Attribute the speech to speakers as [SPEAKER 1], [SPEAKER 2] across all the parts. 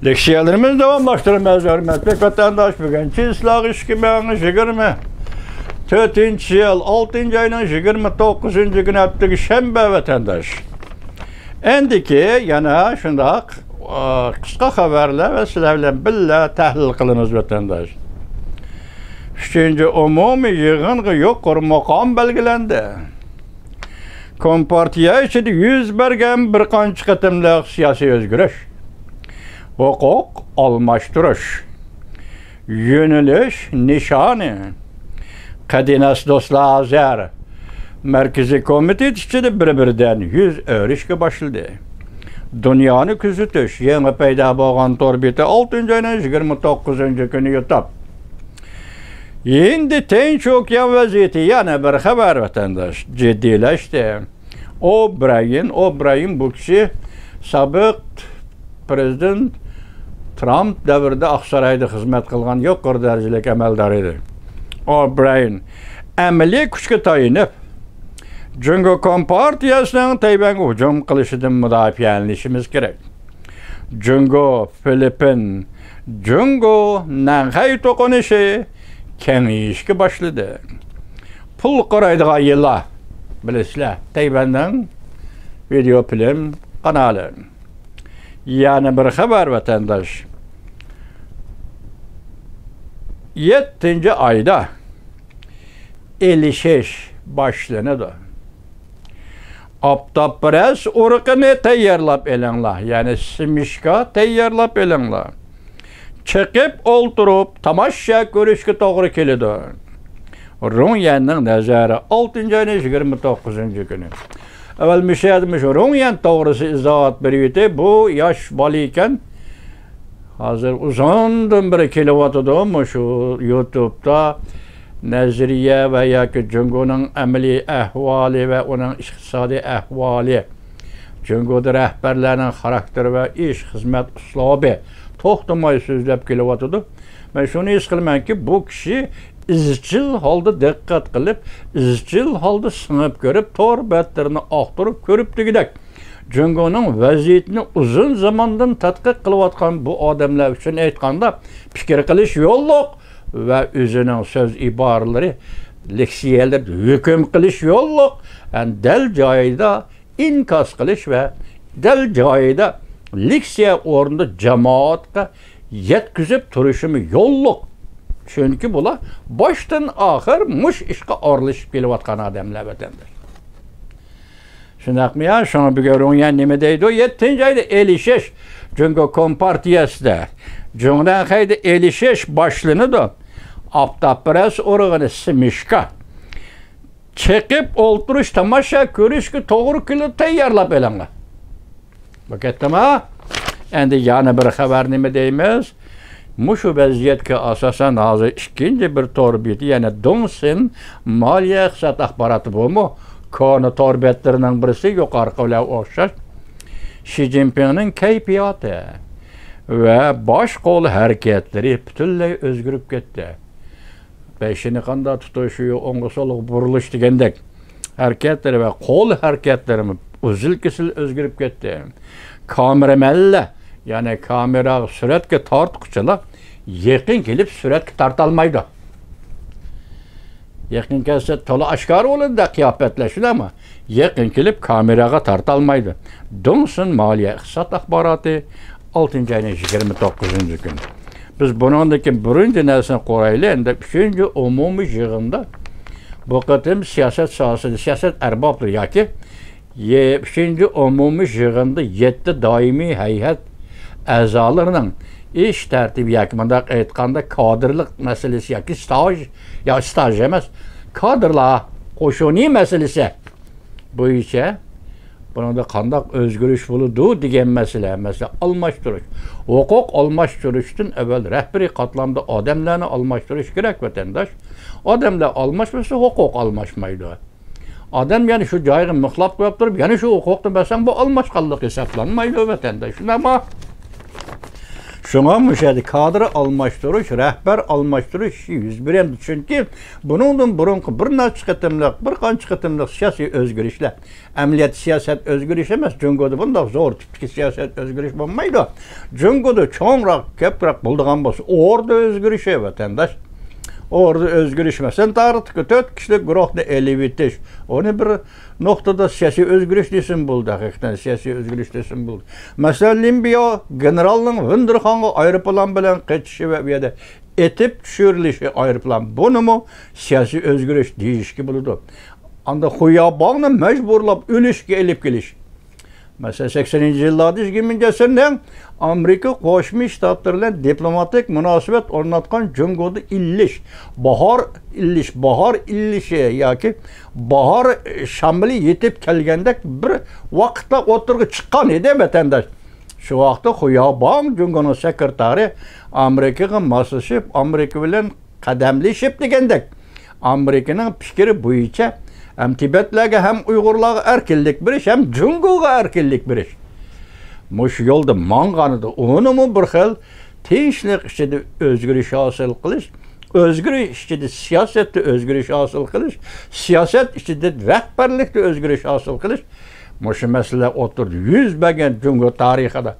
[SPEAKER 1] Leksiyalarımız davamlaştırılmaz hürmetli vatandaş bugün Çislak 2020 4. yıl 6. ayının 29. günü haftığı şembe vatandaş. Endiki yana şundak kısa haberler ve sizlerle billa tahlil kılınız vatandaş. 3. umumi yığın yuqori maqom belgilendi. Kompartiya içinde yüz bergen bir qancha qatimliq siyosiy o'zgarish, huquq almashtirish, yo'nalish nishoni, qadinas do'stlar azar Merkezi Komiteti içinde bir-biridan yüz örüşke başladı. Dünyani kuzatish yangi paydo bo'lgan torbeti 6. ayning 29. günü yutib. Endi Tinch okean vaziyati yana bir xabar vatandaş jiddiyleşti. O'Brien bu kishi sobiq prezident Trump davrida Oqsaroyda xizmat qilgan yuqori darajalik amaldor edi. O'Brien amaliy kuchga tayinib Jungo Kompartiyasining Tayvanga hujum qilishidan mudofaalanishimiz kerak. Jungo Filippin, Jungo Nanxay to'qinishi kengayishga başladı. Pul qaraydigan yillar bilasizlar, Tayvanning video film kanali. Yani bir xabar vatandaş. 7. ayda 56 başlanadi. Aptapres urqini tayyorlab elinglar, yani simishka tayyorlab elinglar. Chiqib o'ltirib tomosha ko'rishga to'g'ri keladi. Runyanning nazari 6. ayning 29. kuni. Avval mishadimiz Runyan to'g'risi izohat berdi. Bu yosh bola ekan. Hozir uzundan beri kelyotidi shu YouTube'da nazariya va yoki Jungoning amaliy ahvoli va uning iqtisodiy ahvoli, Jungoda rahbarlarning xarakteri va ish xizmat uslubi to'xtamay so'zlab kelyotidi. Men shuni his qilamanki, bu kishi izchil holda diqqat qilib, izchil holda sinib ko'rib, to'g'ri batlarini oqtirib ko'ribdigidek. Jungoning vaziyatini uzun zamondan tadqiq qilayotgan bu odamlar uchun aytganda fikr qilish yo'lliq va o'zining so'z iboralari, leksiyalar hukm qilish yo'lliq, dal joyida inkos qilish va dal joyida leksiya o'rnida jamoatga yetkazib turishimi yo'lliq. Chunki bular boshdan oxir mush ishga orlashib kelayotgan odamlar vatandaş. Shundaqmi ya? Shuni bugun nima deydi? 7. ayda 56 Jungo Kompartiyasida Jungdan qayda 56 boshlanadi. Aptapres urug'ini simishka chiqib o'ltirish, tomosha ko'rishga to'g'ri kelib tayyorlab elinglar. Bakatdimi? Endi yana bir xabar nima deymiz? Mushu vaziyatga asosan hozir ikkinchi bir torbeti, yana Donsin moliya iqtisod axboroti bo'lmi? Koni torbetlarining birisi yuqori qavla o'xshash. Xi Jinpingning kayfiyati va bosh qo'l harakatlari butunlay o'zgarib ketdi. Beshini qanday tutishi, o'ngga so'lga burilish degandek harakatlari va qo'l harakatlari uzil-kesil o'zgarib ketdi. Kameramanlar, ya'ni kamera suratga tortquchilar yaqin kelib suratga torta olmaydi. Yaqin kelsa to'la oshkor bo'ladi qiyofatlar, shundami? Yaqin kelib kameraga torta olmaydi. Donsin moliya iqtisod axboroti 6. ayning 29. kuni. Biz buningdagi birinchi narsani qo'rayli, endi 3. umumiy yig'inda bu qatim siyosat sohasida siyosat arboblar yoki 3. umumiy yig'inda 7 doimiy hay'at a'zolarining ish tartibi yoki bunday aytganda kadrlik masalasi yoki staj emas, kadrlar qo'shuniy masalasi bo'yicha bunda qanday o'zgarish bo'ladi degan masala almashtirish. Huquq almashtirishdan avval rahbariy qatlamda odamlarni almashtirish kerak vatandash. Odamlar almashmasa huquq almashmaydi. Odam yani shu joyga mixlab qo'yib turib, yana shu huquqni bilsam bu almashqanlik hisoblanmaydi vatandash. Nima? Şuna müşahede kadr almashtırış, rehber almashtırış yüz berdi. Çünkü bunun burunqi bir necha qitimliq, bir qancha qitimliq siyosiy o'zgarishlar. Amaliyat siyosat o'zgarish emas, Jungoda bunday zo'r tipli siyosat o'zgarish bo'lmaydi. Jungoda cho'ngroq, ko'proq bo'ldigan bo'lsa, orada o'zgarish vatandaş. Orada özgürleşmesen tarihte 4 kişilik guruhni elib etiş. Onu bir noktada siyasi özgürlüş desin buldu. Hakikaten siyasi özgürlüş desin buldu. Mesela Limbiya generalının Wunderhan'a aeroplan bilen kaçışı ve bir yerde etip düşürülüşü aeroplan. Bunu mu siyasi özgürlüş deyişki buldu. Anda huyabağını mecburlap ölüşki elip geliş. Mesela 80. yıllarda 2000'den Amerika Qo'shma Shtatlar bilan diplomatik munosabat o'rnatgan Jungoda bahor illishi yoki bahor shamli yetib kelganda bir vaqtda o'tirg'i chiqqan edi vatandosh. Shu vaqtda Xuyabon Jungoning sekretari Amerikaga moslashib, Amerika bilan qadamlashib degandek. Amerikaning fikri bo'yicha hem Tibetlerge hem Uygurlarga erkinlik beriş hem Jungoga erkinlik beriş. Muş yolda manganıda onu mu bir xil tinchlik içinde özgürlüş hasıl kılış, özgürlüş içinde siyasette özgürlüş hasıl kılış, siyaset içinde rehberlikte özgürlüş hasıl kılış. Muş mesele oturdu yüz bergen Jungo tarihida.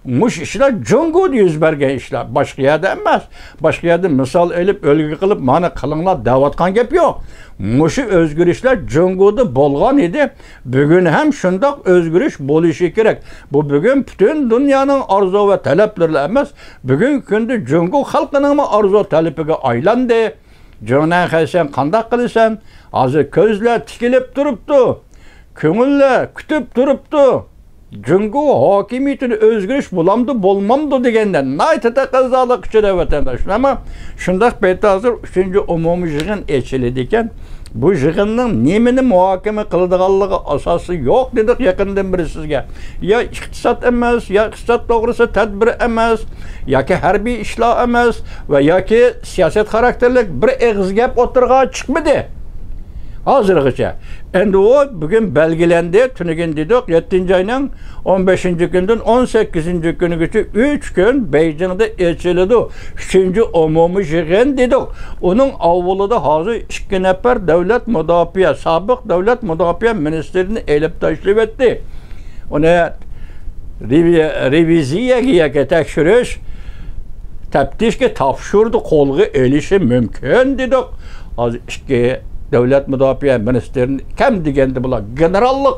[SPEAKER 1] Muş işler Jungo'da yüz bergen işler. Başka yerde emas. Başka yerde misal elip ölgü kılıp mana kılınlar davatkan gep yok. Muşu özgürlüşler Jungo'da bolgan idi. Bugün hem şundak özgürlüş boluşu gerek. Bu bugün bütün dünyanın arzu ve taleplerle emas. Bugün günde Jungo halkının mı arzu talepine aylandı. Jonan Hasan kandak kılırsan, azı közler tikilip duruptu. Köngüller kütüp duruptu. Jungo hakimiyetini özgürlüş bulamdı, bolmamdı degenden. Naytete kazalık içine vatandaşın. Ama şundak beyti hazır 3. umumi jığın eçiledikken bu jığının nemini muhakeme kılıdığallığı asası yok dedik yakından biri sizge. Ya iktisat emez, ya iktisat doğrusu tedbir emez, ya ki harbi işlah emez ve ya ki siyaset karakterlik bir eğiz gep oturgağa çıkmadı. Hazırlıkça. Endi o bugün belgelendi. Tünügün dedik 7. ayının 15. günden 18. günü geçti. 3 gün Beijing'de elçiledi. 3. umumi jığın dedik. Onun avluda hazır 2 nefer devlet müdafiye, sabık devlet müdafiye ministerini elip taşrif etti. Ona reviziyeye tekşiriş, teftişke tavşurdu kolgu elişi mümkün dedik. Az 2 devlet müdafiye ministerinin kim degendi bular? Generallık.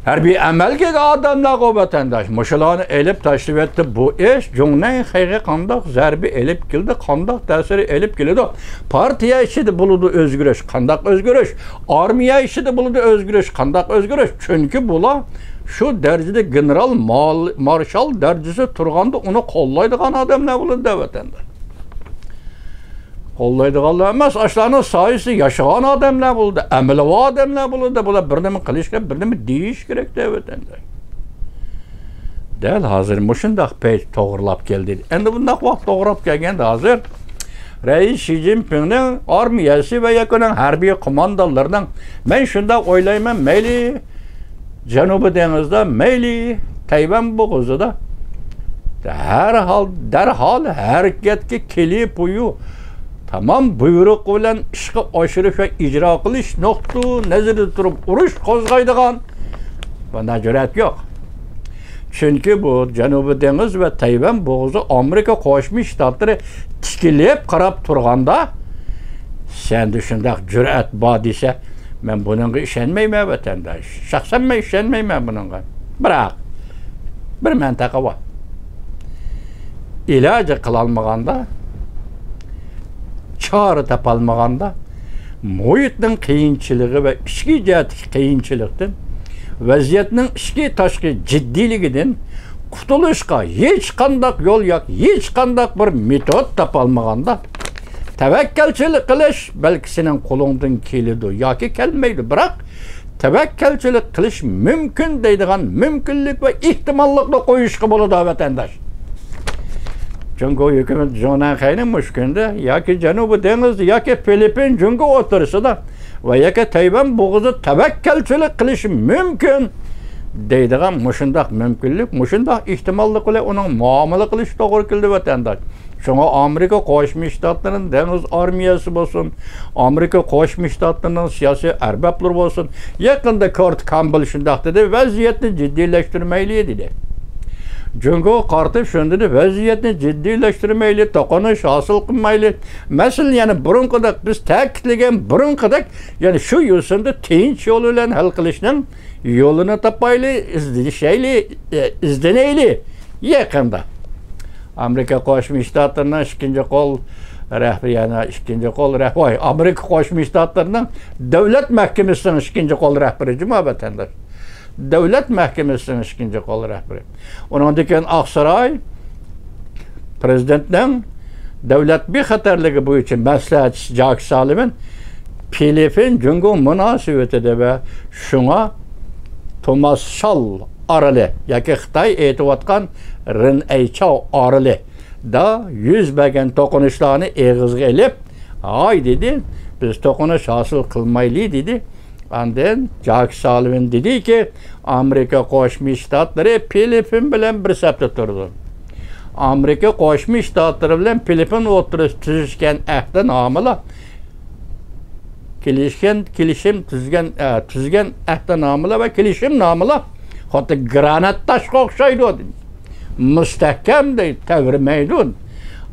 [SPEAKER 1] Her bir emelge adamlar o vatandaş. Muşalarını elip taşrif etti. Bu iş Jung'dan hayge kandak zerbi elip geldi. Kandak tesiri elip geldi. Partiye işi de buludu özgürüş. Kandak özgürüş. Armiye işi de buludu özgürüş. Kandak özgürüş. Çünkü bula şu derecede general marşal derecesi turganda onu kollaydıgan adamlar buludu vatandaş. Kollaydıqanlar emas, aşlarının sayısı yaşayan adamlar buldu, emelevi adamlar buldu. Bula birini qilish kerak, birini deyish kerak vatandaş. Del hazır muşundaq peyt to'g'rilab keldi. Endi bundaq vaqt to'g'rilab kelganda hazır Reis Xi Jinping'ning armiyasi ve yakının harbiy qo'mondonlaridan men shunda o'ylayman, mayli Janubiy dengizda, mayli Tayvan bo'g'izida derhal hareketga kelib uyu tamam buyruk bilen işki aşırış ve icra kılış noktu nezirde durup uruş kozgaydıgan bana cüret yok. Çünkü bu Janubiy Deniz ve Tayvan boğuzu Amerika Qo'shma Shtatları tikilip qarab turganda sen düşündak cüret bor dese men bununla işenmeyme vatandaş. Şahsen men işenmeyme bununla. Bırak. Bir mentaqa var. İlacı kılalmaganda çare tapalmaganda muhitning qiyinchiligi ve ichki jihatdagi qiyinchilikdan vaziyatning ichki tashqi jiddiyligidan qutulishga hech qanday yo'l yo'q, hech qanday bir metod topolmaganda tavakkalchilik qilish balki sening qo'lingdan keladi yoki kelmaydi, biroq tavakkalchilik qilish mumkin deydigan mumkinlik ve ehtimollikni qo'yishga bo'ladi vatandosh. Jungo hükümet Jonan Hasan'ın müşkünde ya ki Janubiy Deniz ya ki Filipin Jungo otursa da ve ya ki Tayvan boğuzu tevekkelçilik kılışı mümkün deydigan mushundaq mümkünlük, mushundaq ihtimollik bilan uning muomala qilish to'g'ri keldi vatandosh. Şuna Amerika Qo'shma Shtatlarının dengiz armiyasi bo'lsin, Amerika Qo'shma Shtatlarının siyosiy arbablar bo'lsin, yaqinda Kurt Campbell shundaq dedi, vaziyatni jiddiyleştirmeyli dedi. Jungo qartib shundadi, vaziyatni jiddiyleştirmeyli, to'qinish hosil qilmayli. Masalan, yani burunqidaq biz ta'kidlagan burunqidaq, yani shu yo'sinda tinch yo'l bilan hal qilishning yo'lini topayli, izdanayli yaqinda. Amerika Qo'shma Shtatlarining ikkinchi qo'l rahbari, yana ikkinchi qo'l rahbari, Amerika Qo'shma Shtatlarining davlat mahkamasining ikkinchi qo'l rahbari vatandosh. Davlat mahkamasining ikkinchi qo'l rahbari. Undan keyin Oqsaroy prezidentning davlat bexatarligi bo'yicha maslahatchisi Jack Sullivan Filippin Jungo munosabatida va shunga Thomas Schall orali yoki Xitoy aytayotgan Ren Aichao orali da yuz bergan to'qinishlarni eg'izga ilib, "Ay" dedi, "biz to'qinish hosil qilmayli" dedi. Ondan Jack Sullivan dedi ki, Amerika Qo'shma Shtatlari Filippin bilan bir safda turdi. Amerika Qo'shma Shtatlari bilan Filippin o'rtasida tuzishgan ahdnomala tuzgan ahdnomala va kelishimnomala hatto granat toshga o'xshaydi dedi. Mustahkam deydi, tavrimaydi.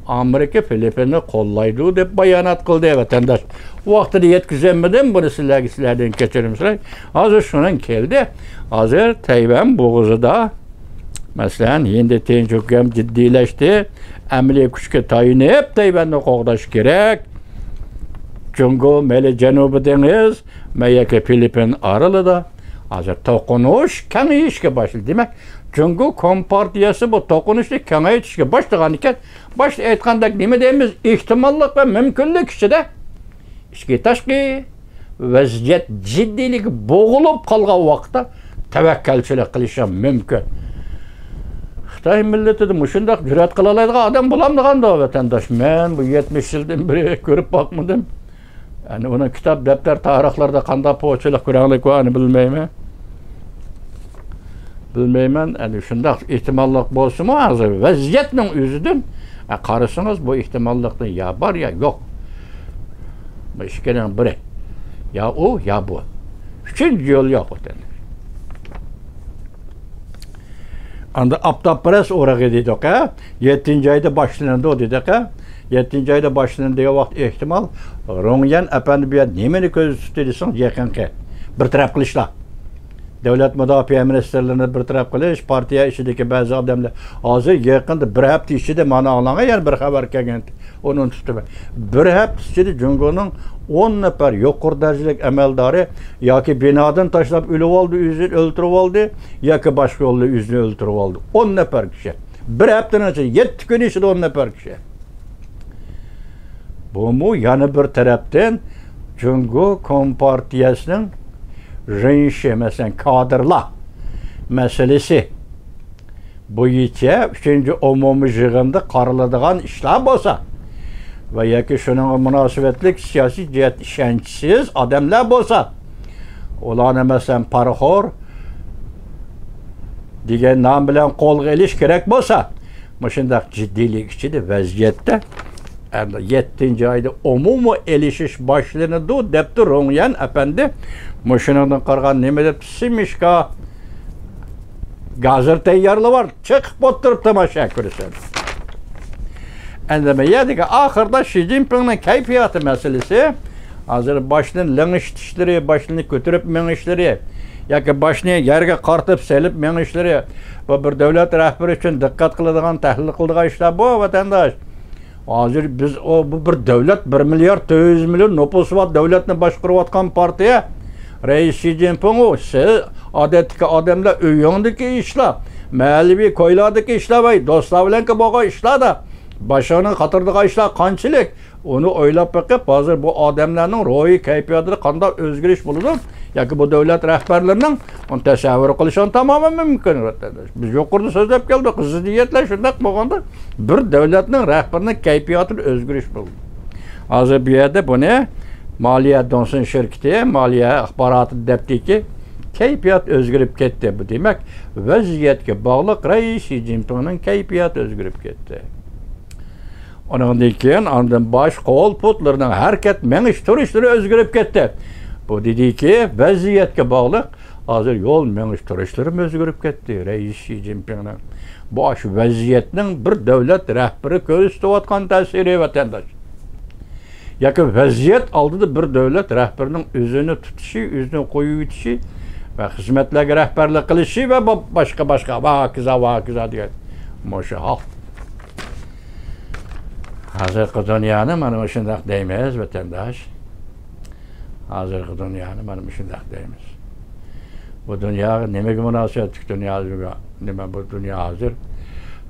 [SPEAKER 1] Amerika Filippinni qo'llaydi deb bayonot qildi vatandosh. Vaqtida yetkazamadim, buni sizlardan kechirim so'ray. Hozir shundan keldi. Hozir Tayvan bo'g'izida masalan endi tinchlik ham jiddiylashdi. Amaliy kuchga tayinib Tayvanni qo'g'dash kerak. Jungo meli Janubiy dengiz, mayaka Filippin oralida hozir to'qinish kengayishga boshladi. Demak, Jungo Kompartiyasi bu to'qinishni kengaytirishga boshlagan ekan, boshda aytgandek nima deymiz? Ehtimollik va mumkinlik ichida ichki tashqi vaziyat jiddiyligi bo'g'ilib qolgan vaqtda tavakkalchilik qilish ham mumkin. Xitoy millatida mushundaq jur'at qila oladigan odam bo'lamdiganda vatandosh. Men bu 70 yildan beri ko'rib boqmadim. Yani onun kitap, daftar, tarixlarda qanday po'chilik ko'ranglik bor bilmayman. Bilmayman, yani shundaq ehtimollik bo'lsa-mu, hozir vaziyatning o'zidan qarasangiz bu ehtimollikning ya bor ya yo'q. Bu ikkidan biri. Ya u, ya bu. Uchinchi yo'l yo'q o'tadi. Anda aptapras o'rag'i dedik, 7-oyda boshlandi dedik. 7-oyda boshlanadigan vaqt ehtimol Ronyan apandi bu nimani ko'z tutdi desang, yaqinqi bir taraf qilishlar. Davlat mudofaa ministerlarini bir taraf qilish, partiya ichidagi ba'zi odamlar hozir yaqinda bir hafta ichida mana olanga yana bir xabar kelgan. Onun tutib. Bir hafta ichida Jungoning 10 nafar yuqori darajalik amaldori yoki binodan tashlab o'lib oldi, o'zini o'ldirib oldi, yoki boshqa yo'lda o'zini o'ldirib oldi. 10 nafar kishi. Bir haftadan ichida 7 kun ichida 10 nafar kishi. Bu mu yana bir tarafdan Jungo Kompartiyasining Renşe mesela kadrlar meselesi bo'yicha 3-chi umumiy yig'inda qaraladigan ishlar bo'lsa va yoki shuning munosabatlik siyosiy jihat ishonchsiz odamlar bo'lsa, ularni masalan Parxor degan nom bilan qo'lga olish kerak bo'lsa, shundaq jiddiylik ichida vaziyatda 7-oyda umumiy elishish boshlanadi debdi Ronyan apandi. Muşundan qargan nima deb Simishka gazir tayyorlab var, chiqib o'tirib tomosha ko'rishadi. Endi meyadiga oxirda Xi Jinpingning kayfiyati masalasi, hozir boshdan ling'ishtishlari, boshini ko'tarib meng'ishlari yoki boshni yerga qartib selib meng'ishlari va bir davlat rahbari uchun diqqat qiladigan, tahlil qiladigan ishlar bu vatandosh. Hozir biz bu bir davlat 1 milliard 400 million nufusi bor davlatni boshqarayotgan partiya. Reis Xi Jinping o, odatdagi odamlar uyingdagi ishlar, mahalliy ko'ylardagi ishlar va do'stlar bilan bo'lgan ishlarda boshini qatirdigan ishlar qanchalik, uni o'ylab boqib, hozir bu odamlarning ruhiy kayfiyatida qanday o'zgarish bo'ladi yoki bu davlat rahbarlarining uni tasavvur qilish tamoman mumkin. Biz yuqorida so'zlab keldik, ziddiyatlar shunday bo'lganda bir davlatning rahbarining kayfiyatida o'zgarish bo'ldi. Hozir bu yerda buni Maliya Donson şirketi, Maliya axboroti debdiki kayfiyat o'zgarib ketdi. Bu demak, vaziyatga bog'liq Rais Xi Jinpingning kayfiyati o'zgarib ketdi. Ondan keyin ondan bosh qo'l putlarning harakat menish turishlari o'zgarib ketdi. Bu dediki, vaziyatga bog'liq hozir yo'l menish turishlari o'zgarib ketdi. Rais Xi Jinpingning bosh vaziyatning bir davlat rahbari ko'rsatayotgan ta'siri vatandosh. Yoki vaziyat oldida bir davlat rahbarining o'zini tutishi, o'zini qo'yib yutishi va xizmatlarga rahbarlik qilishi va boshqa va degan mosha hol. Hozirgi dunyoni mana shunday deymiz vatandosh. Hozirgi dunyoni mana shunday deymiz. Bu dunyo nimaga munosabatli dunyoga? Nima bu dunyo hozir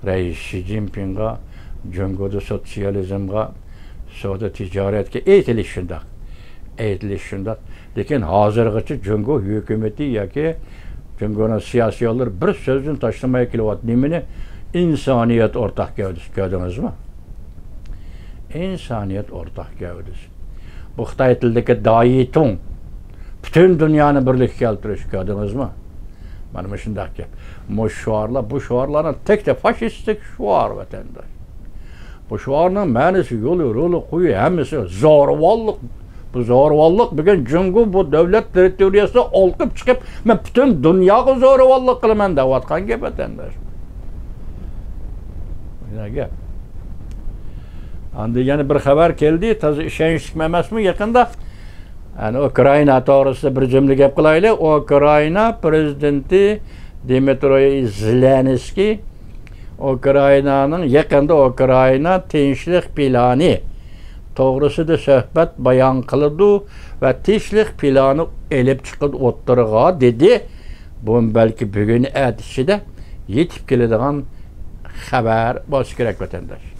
[SPEAKER 1] Rais Xi Jinpingga, Jungoda sotsializmga, savdo tijoratga aytilish shundoq. Lekin hozirgacha Jungo hukumati yoki Jungoning siyosiyonlar bir so'zini tashlamay kelyapti. Nimani? İnsaniyat o'rtaq gavdasi ko'rdingizmi? İnsaniyat o'rtaq gavdasi. Bu Xitoy tilidagi Daitung butun dunyoni birlikka keltirish ko'rdingizmi? Mana shunday gap. Bu şuarlarning tek faşistik şuar vatandaş. Bu şuarning ma'nosi yo'li, roli qo'yi hammasi zo'ravonlik. Bu zo'ravonlik bugun Jungo bu davlat territoriyasida olqib chiqib, men butun dunyoga zo'ravonlik qilaman deyotgan gap vatandaş. Mana gap. Endi yana bir xabar keldi, toza ishonchli emasmi yaqinda? Yani Ukrayna to'g'risida bir jumla gap qilaylik. Ukrayna prezidenti Dmitry Zelenskiy Ukraynaning yaqinda Ukrayna tinchlik plani to'g'risida suhbat bayon qildi va tinchlik plani elib chiqib o'tirg'a dedi. Bu balki bugun ichida yetib keladigan xabar bo'lishi kerak vatandosh.